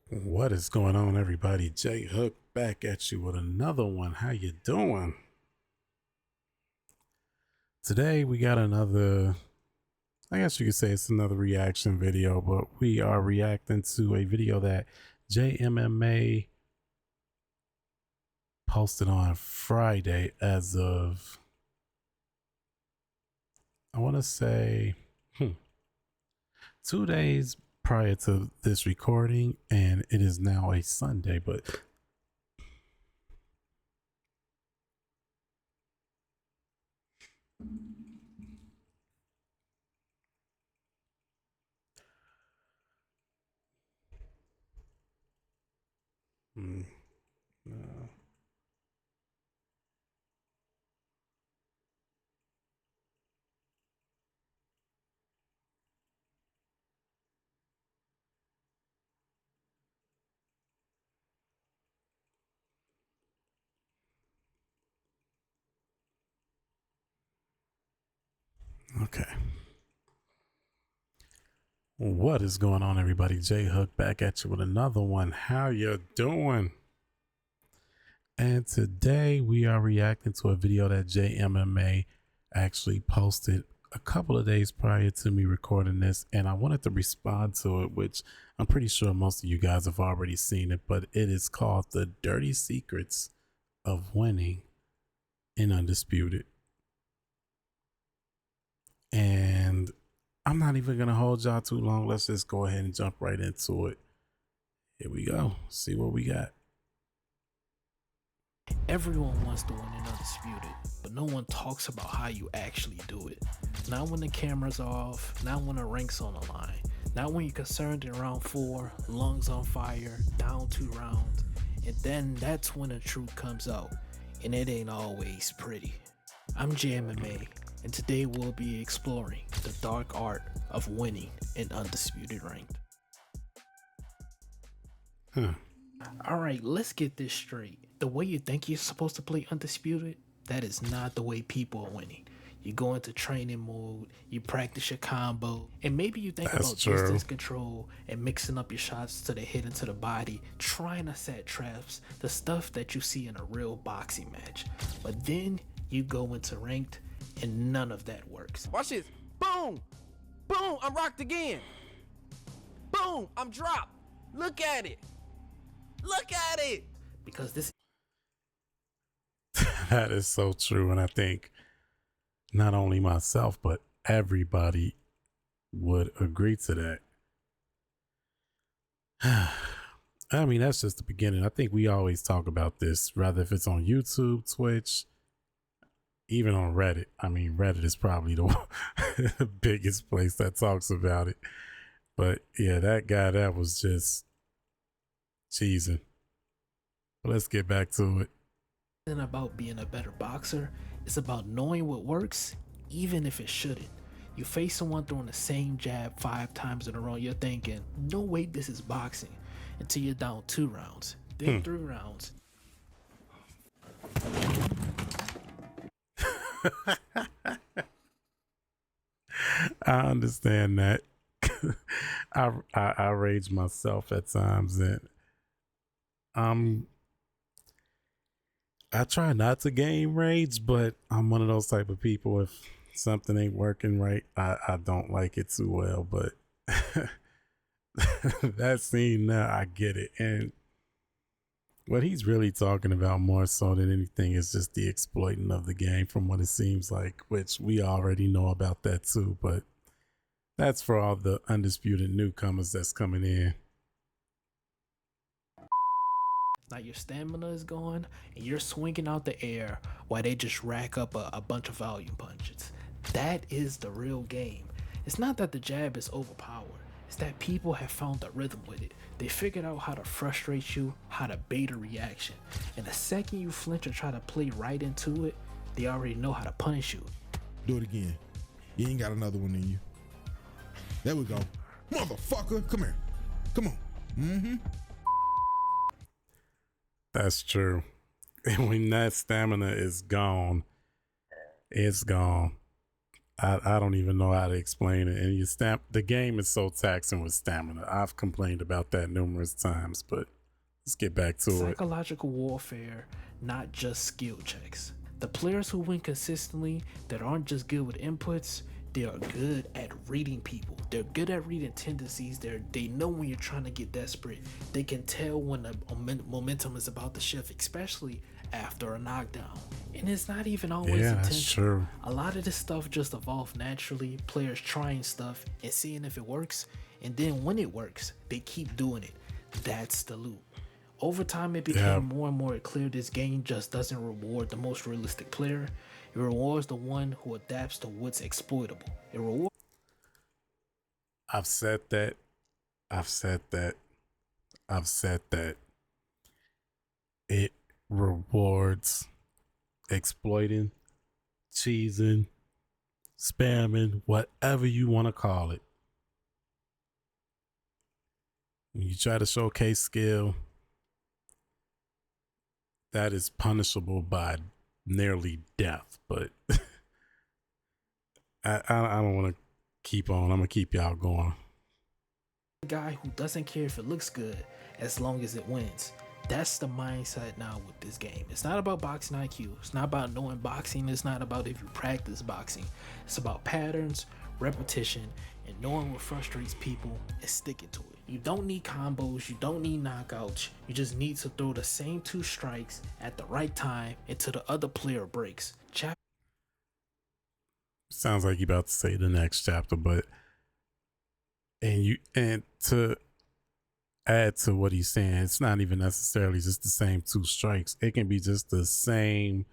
What is going on, everybody? Jay Hook back at you with another one. How you doing? Today we got another, I guess you could say it's another reaction video, but we are reacting to a video that Jay MMA posted on Friday as of, I want to say 2 days prior to this recording, and it is now a Sunday, but no. Okay. What is going on, everybody? Jay Hook back at you with another one. How you doing? And today we are reacting to a video that Jay MMA actually posted a couple of days prior to me recording this, and I wanted to respond to it, which I'm pretty sure most of you guys have already seen it, but it is called The Dirty Secrets of Winning in Undisputed. And I'm not even going to hold y'all too long. Let's just go ahead and jump right into it. Here we go. See what we got. Everyone wants to win in Undisputed, but no one talks about how you actually do it. Not when the camera's off, not when the rank's on the line, not when you're concerned in round 4, lungs on fire, down 2 rounds, and then that's when the truth comes out, and it ain't always pretty. I'm Jay MMA, and today we'll be exploring the dark art of winning in Undisputed Ranked. Alright, let's get this straight. The way you think you're supposed to play Undisputed, that is not the way people are winning. You go into training mode, you practice your combo, and maybe you think about distance control and mixing up your shots to the head and to the body, trying to set traps, the stuff that you see in a real boxing match. But then you go into ranked and none of that works. Watch this. Boom! Boom! I'm rocked again. Boom! I'm dropped. Look at it. Look at it. Because this That is so true. And I think not only myself, but everybody would agree to that. I mean, that's just the beginning. I think we always talk about this, rather if it's on YouTube, Twitch, even on Reddit. I mean, Reddit is probably the biggest place that talks about it. But yeah, that guy, that was just cheesing. But let's get back to it. isn't about being a better boxer, it's about knowing what works, even if it shouldn't. You face someone throwing the same jab 5 times in a row, you're thinking, no way, this is boxing, until you're down 2 rounds, then 3 rounds. I understand that. I rage myself at times, and I try not to game rage, but I'm one of those type of people. If something ain't working right, I don't like it too well. But that scene now, I get it. And what he's really talking about more so than anything is just the exploiting of the game, from what it seems like, which we already know about that too. But that's for all the undisputed newcomers that's coming in. Now your stamina is gone and you're swinging out the air while they just rack up a bunch of volume punches. That is the real game. It's not that the jab is overpowered. It's that people have found a rhythm with it. They figured out how to frustrate you, how to bait a reaction. And the second you flinch or try to play right into it, they already know how to punish you. Do it again. You ain't got another one in you. There we go. Motherfucker, come here. Come on. That's true. And when that stamina is gone, it's gone. I don't even know how to explain it. And the game is so taxing with stamina. I've complained about that numerous times, but let's get back to it. Psychological warfare, not just skill checks. The players who win consistently that aren't just good with inputs, they are good at reading people. They're good at reading tendencies. They know when you're trying to get desperate. They can tell when the momentum is about to shift, especially after a knockdown. And it's not even always intentional. That's true. A lot of this stuff just evolved naturally. Players trying stuff and seeing if it works. And then when it works, they keep doing it. That's the loop. Over time, it became more and more clear this game just doesn't reward the most realistic player. It rewards the one who adapts to what's exploitable. It rewards. I've said that. It rewards exploiting, cheesing, spamming, whatever you want to call it. When you try to showcase skill, that is punishable by nearly death. But I don't want to keep on. I'm gonna keep y'all going. A guy who doesn't care if it looks good as long as it wins. That's the mindset now with this game. It's not about boxing IQ. It's not about knowing boxing. It's not about if you practice boxing. It's about patterns, repetition, and knowing what frustrates people and sticking to it. You don't need combos. You don't need knockouts. You just need to throw the same 2 strikes at the right time until the other player breaks. Sounds like you about to say the next chapter, but and to add to what he's saying, it's not even necessarily just the same 2 strikes. It can be just the same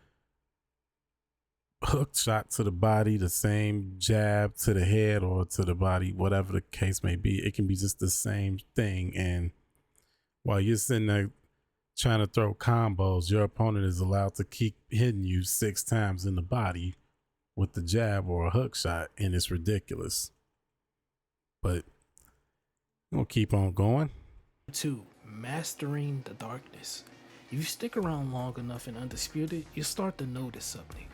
hook shot to the body, the same jab to the head or to the body, whatever the case may be. It can be just the same thing. And while you're sitting there trying to throw combos, your opponent is allowed to keep hitting you 6 times in the body with the jab or a hook shot, and it's ridiculous. But we'll keep on going. 2, mastering the darkness. If you stick around long enough in Undisputed, you start to notice something.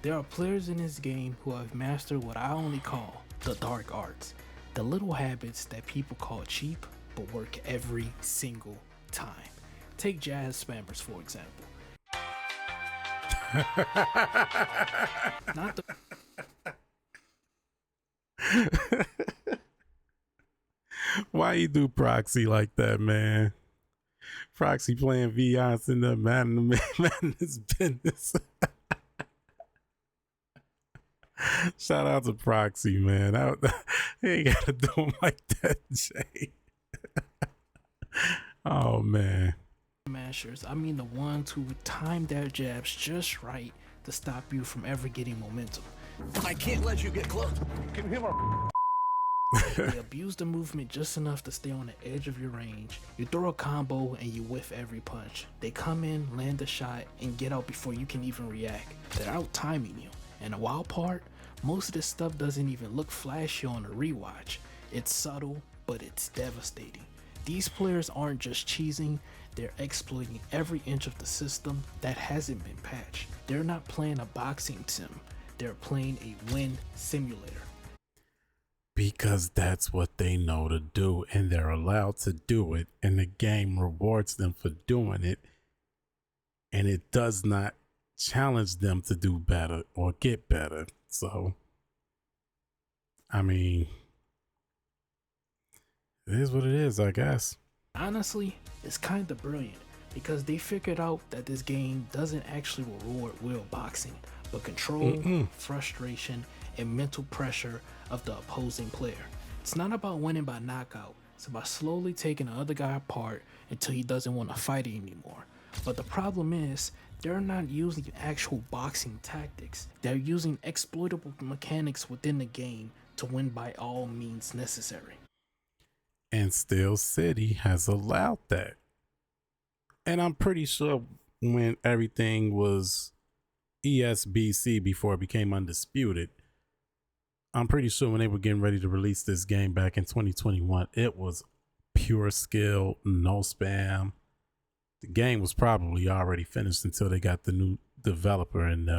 There are players in this game who have mastered what I only call the dark arts. The little habits that people call cheap, but work every single time. Take jazz spammers, for example. Not the Why you do Proxy like that, man? Proxy playing Viance in the madness business. Shout out to Proxy, man. He ain't gotta do him like that, Jay. Oh man. mashers, I mean the ones who time their jabs just right to stop you from ever getting momentum. I can't let you get close. Can you hear my... They abuse the movement just enough to stay on the edge of your range. You throw a combo and you whiff every punch. They come in, land a shot, and get out before you can even react. They're out timing you. And the wild part, most of this stuff doesn't even look flashy on a rewatch. It's subtle, but it's devastating. These players aren't just cheesing, they're exploiting every inch of the system that hasn't been patched. They're not playing a boxing sim, they're playing a win simulator. Because that's what they know to do, and they're allowed to do it, and the game rewards them for doing it, and it does not challenge them to do better or get better. So, I mean, it is what it is, I guess. Honestly, it's kind of brilliant because they figured out that this game doesn't actually reward real boxing, but control, frustration, and mental pressure of the opposing player. It's not about winning by knockout, it's about slowly taking the other guy apart until he doesn't want to fight anymore. But the problem is, they're not using actual boxing tactics. They're using exploitable mechanics within the game to win by all means necessary. And Steel City has allowed that. And I'm pretty sure when everything was ESBC before it became Undisputed, I'm pretty sure when they were getting ready to release this game back in 2021, it was pure skill, no spam. The game was probably already finished until they got the new developer, and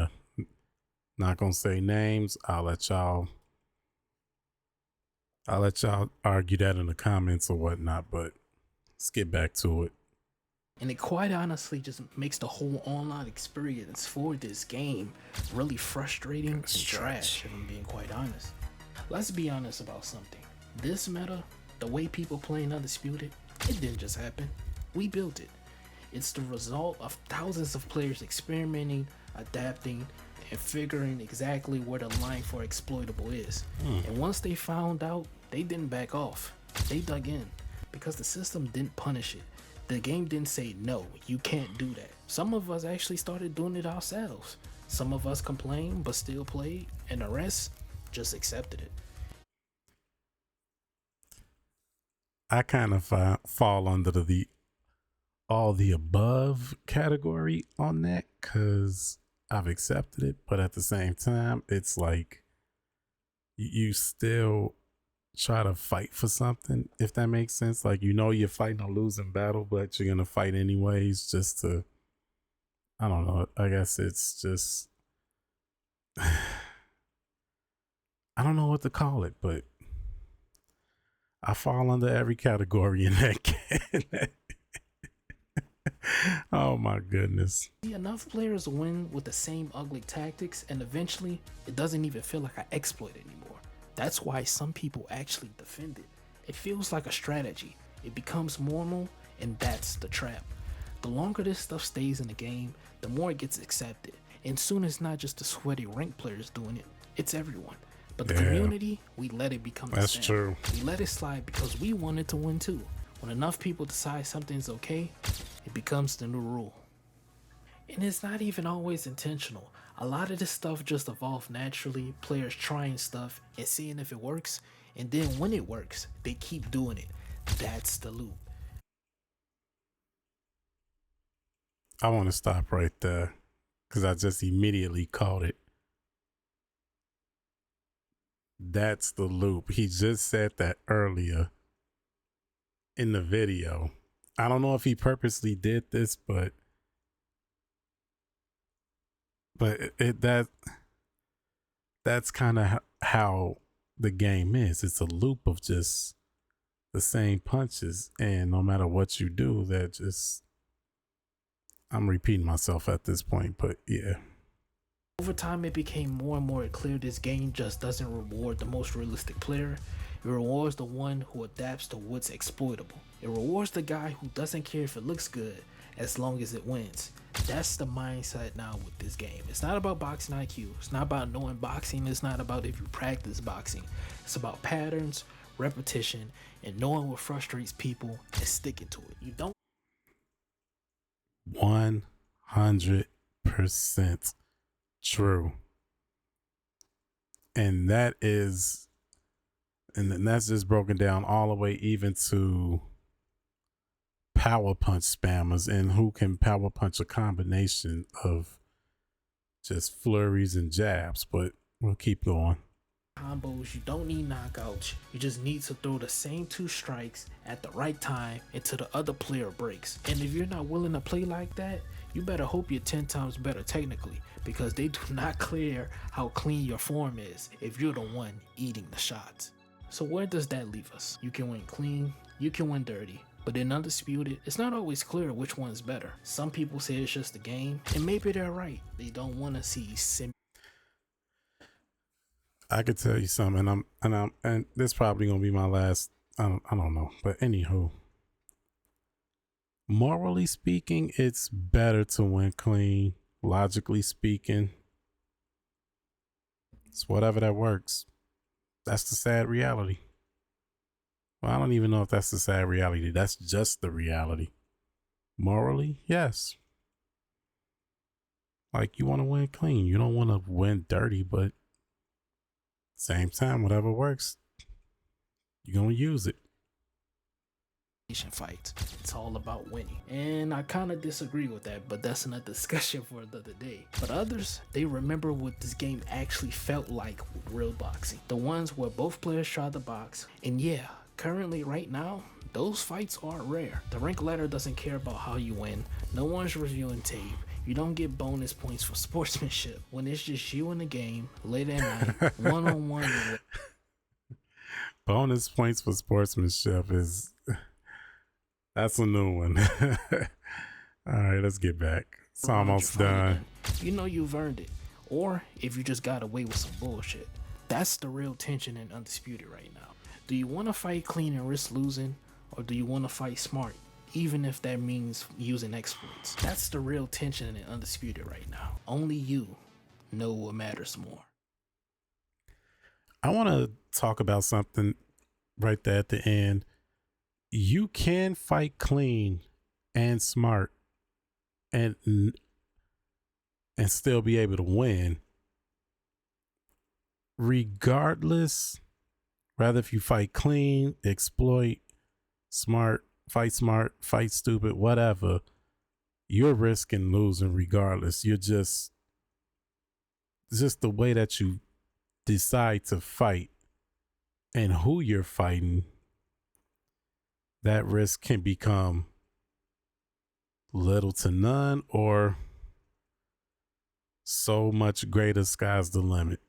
Not gonna say names. I'll let y'all argue that in the comments or whatnot, but let's get back to it. And it quite honestly just makes the whole online experience for this game really frustrating and trash, if I'm being quite honest. Let's be honest about something. This meta, the way people play in Undisputed, it didn't just happen. We built it. It's the result of thousands of players experimenting, adapting, and figuring exactly where the line for exploitable is. And once they found out, they didn't back off. They dug in because the system didn't punish it. The game didn't say, no, you can't do that. Some of us actually started doing it ourselves. Some of us complained but still played, and the rest just accepted it. I kind of fall under the all the above category on that because I've accepted it, but at the same time, it's like you still try to fight for something, if that makes sense. Like, you know, you're fighting a losing battle, but you're gonna fight anyways just to, I don't know, I guess it's just I don't know what to call it, but I fall under every category in that. Oh my goodness. Enough players win with the same ugly tactics, and eventually it doesn't even feel like I exploit anymore. That's why some people actually defend it. It feels like a strategy. It becomes normal, and that's the trap. The longer this stuff stays in the game, the more it gets accepted. And soon it's not just the sweaty rank players doing it, it's everyone. But the community, we let it become the That's true. We let it slide because we wanted to win too. When enough people decide something's okay, it becomes the new rule. And it's not even always intentional. A lot of this stuff just evolved naturally, players trying stuff and seeing if it works, and then when it works, they keep doing it. That's the loop. I want to stop right there because I just immediately caught it. That's the loop. He just said that earlier in the video. I don't know if he purposely did this, but that's kind of how the game is. It's a loop of just the same punches, and no matter what you do, that just, I'm repeating myself at this point, but yeah. Over time, it became more and more clear this game just doesn't reward the most realistic player. It rewards the one who adapts to what's exploitable. It rewards the guy who doesn't care if it looks good as long as it wins. That's the mindset now with this game. It's not about boxing IQ. It's not about knowing boxing. It's not about if you practice boxing. It's about patterns, repetition, and knowing what frustrates people and sticking to it. You don't 100% true. And that's just broken down all the way even to power punch spammers and who can power punch a combination of just flurries and jabs. But we'll keep going. combos, you don't need knockouts, you just need to throw the same 2 strikes at the right time until the other player breaks. And if you're not willing to play like that, you better hope you're 10 times better technically, because they do not clear how clean your form is if you're the one eating the shots. So where does that leave us? You can win clean, you can win dirty, but in Undisputed, it's not always clear which one's better. Some people say it's just a game, and maybe they're right. They don't want to see I could tell you something, and this probably gonna be my last. I don't know, but anywho, morally speaking, it's better to win clean. Logically speaking, it's whatever that works. That's the sad reality. Well, I don't even know if that's the sad reality. That's just the reality. Morally, yes. Like, you want to win clean. You don't want to win dirty, but same time, whatever works, you're going to use it. fights. It's all about winning. And I kind of disagree with that, but that's another discussion for another day. But others, they remember what this game actually felt like with real boxing. The ones where both players tried to box. And yeah, currently right now, those fights are rare. The rank ladder doesn't care about how you win. No one's reviewing tape. You don't get bonus points for sportsmanship when it's just you in the game late at night, one-on-one. Bonus points for sportsmanship that's a new one. All right, let's get back. It's almost done. You know you've earned it. Or if you just got away with some bullshit. That's the real tension in Undisputed right now. Do you want to fight clean and risk losing, or do you want to fight smart, even if that means using exploits? That's the real tension in Undisputed right now. Only you know what matters more. I want to talk about something right there at the end. You can fight clean and smart and still be able to win, regardless, rather if you fight clean, exploit, smart, fight stupid, whatever, you're risking losing regardless. You're just the way that you decide to fight and who you're fighting, that risk can become little to none or so much greater. Sky's the limit.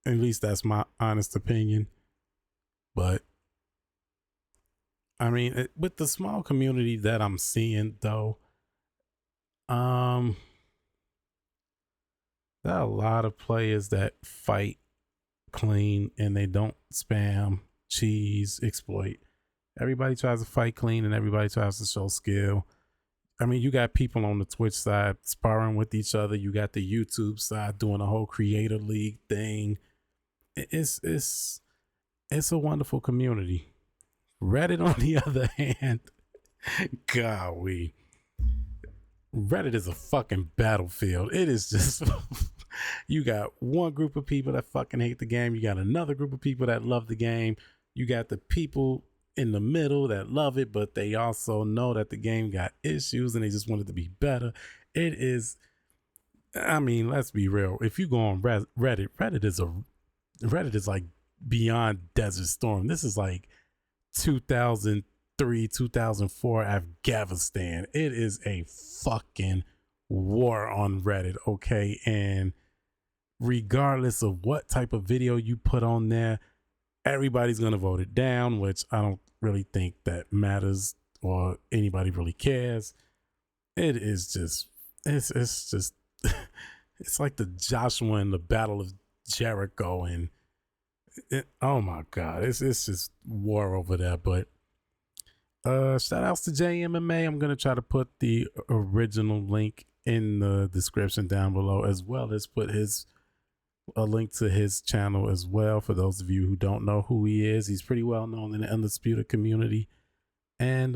At least that's my honest opinion. But I mean, with the small community that I'm seeing though, there are a lot of players that fight clean and they don't spam, cheese, exploit. Everybody tries to fight clean and everybody tries to show skill. I mean, you got people on the Twitch side sparring with each other. You got the YouTube side doing a whole creator league thing. It's a wonderful community. Reddit, on the other hand, golly, Reddit is a fucking battlefield. It is just, you got one group of people that fucking hate the game. You got another group of people that love the game. You got the people in the middle that love it, but they also know that the game got issues and they just want it to be better. It is, I mean, let's be real. If you go on Reddit, Reddit is like beyond Desert Storm. This is like 2003, 2004 Afghanistan. It is a fucking war on Reddit, okay? And regardless of what type of video you put on there, everybody's gonna vote it down, which I don't really think that matters or anybody really cares. It is just, it's just, it's like the Joshua and the Battle of Jericho, and oh my God, it's just war over there. But shout outs to Jay MMA. I'm gonna try to put the original link in the description down below, as well as put a link to his channel as well. For those of you who don't know who he is, he's pretty well known in the Undisputed community. And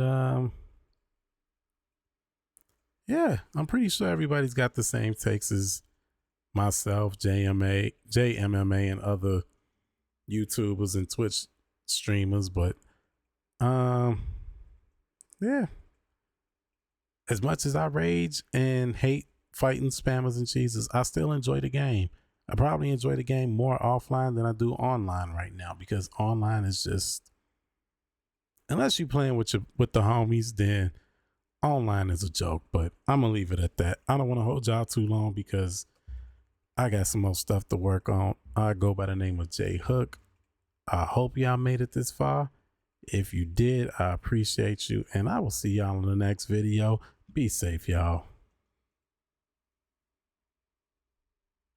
yeah, I'm pretty sure everybody's got the same takes as myself, Jay MMA, and other YouTubers and Twitch streamers. But yeah, as much as I rage and hate fighting spammers and cheeses, I still enjoy the game. I probably enjoy the game more offline than I do online right now, because online is just, unless you're playing with the homies, then online is a joke. But I'm gonna leave it at that. I don't want to hold y'all too long because I got some more stuff to work on. I go by the name of Jay Hook. I hope y'all made it this far. If you did, I appreciate you, and I will see y'all in the next video. Be safe, y'all.